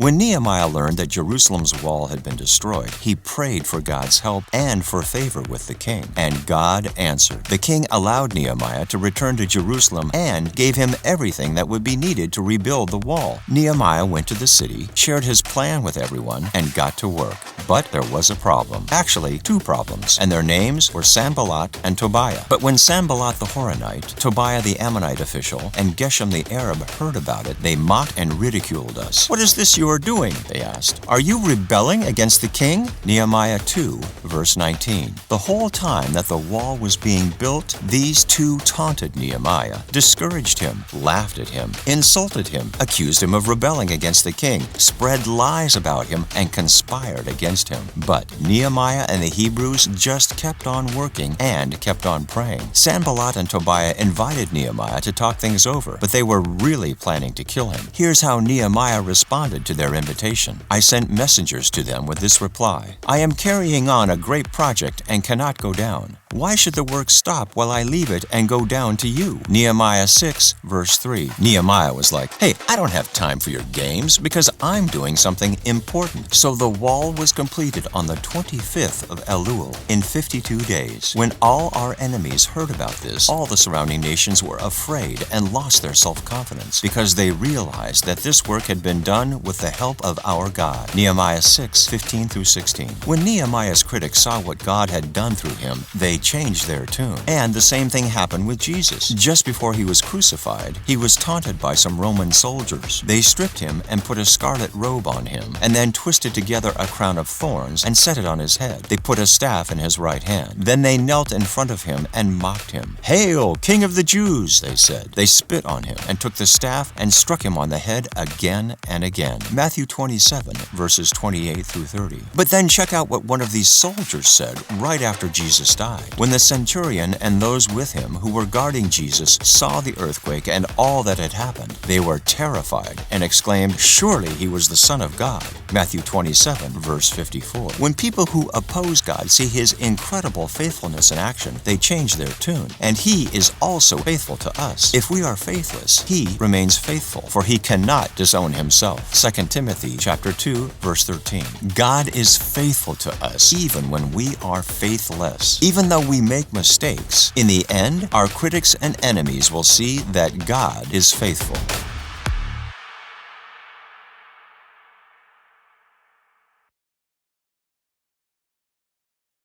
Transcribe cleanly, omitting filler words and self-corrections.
When Nehemiah learned that Jerusalem's wall had been destroyed, he prayed for God's help and for favor with the king, and God answered. The king allowed Nehemiah to return to Jerusalem and gave him everything that would be needed to rebuild the wall. Nehemiah went to the city, shared his plan with everyone, and got to work. But there was a problem. Actually, two problems, and their names were Sanballat and Tobiah. But when Sanballat the Horonite, Tobiah the Ammonite official, and Geshem the Arab heard about it, they mocked and ridiculed us. "What is this you are doing?" they asked. "Are you rebelling against the king?" Nehemiah 2, verse 19. The whole time that the wall was being built, these two taunted Nehemiah, discouraged him, laughed at him, insulted him, accused him of rebelling against the king, spread lies about him, and conspired against him. But Nehemiah and the Hebrews just kept on working and kept on praying. Sanballat and Tobiah invited Nehemiah to talk things over, but they were really planning to kill him. Here's how Nehemiah responded to their invitation. "I sent messengers to them with this reply: I am carrying on a great project and cannot go down. Why should the work stop while I leave it and go down to you?" Nehemiah 6, verse 3. Nehemiah was like, "Hey, I don't have time for your games because I'm doing something important." So the wall was completed on the 25th of Elul in 52 days. When all our enemies heard about this, all the surrounding nations were afraid and lost their self-confidence because they realized that this work had been done with the help of our God. Nehemiah 6, 15 through 16. When Nehemiah's critics saw what God had done through him, they changed their tune. And the same thing happened with Jesus. Just before he was crucified, he was taunted by some Roman soldiers. They stripped him and put a scarlet robe on him, and then twisted together a crown of thorns and set it on his head. They put a staff in his right hand. Then they knelt in front of him and mocked him. "Hail, King of the Jews," they said. They spit on him and took the staff and struck him on the head again and again. Matthew 27, verses 28 through 30. But then check out what one of these soldiers said right after Jesus died. When the centurion and those with him who were guarding Jesus saw the earthquake and all that had happened, they were terrified and exclaimed, "Surely he was the Son of God." Matthew 27, verse 54. When people who oppose God see his incredible faithfulness in action, they change their tune. And he is also faithful to us. If we are faithless, he remains faithful, for he cannot disown himself. 2 Timothy chapter 2, verse 13. God is faithful to us even when we are faithless. Even though we make mistakes, in the end, our critics and enemies will see that God is faithful.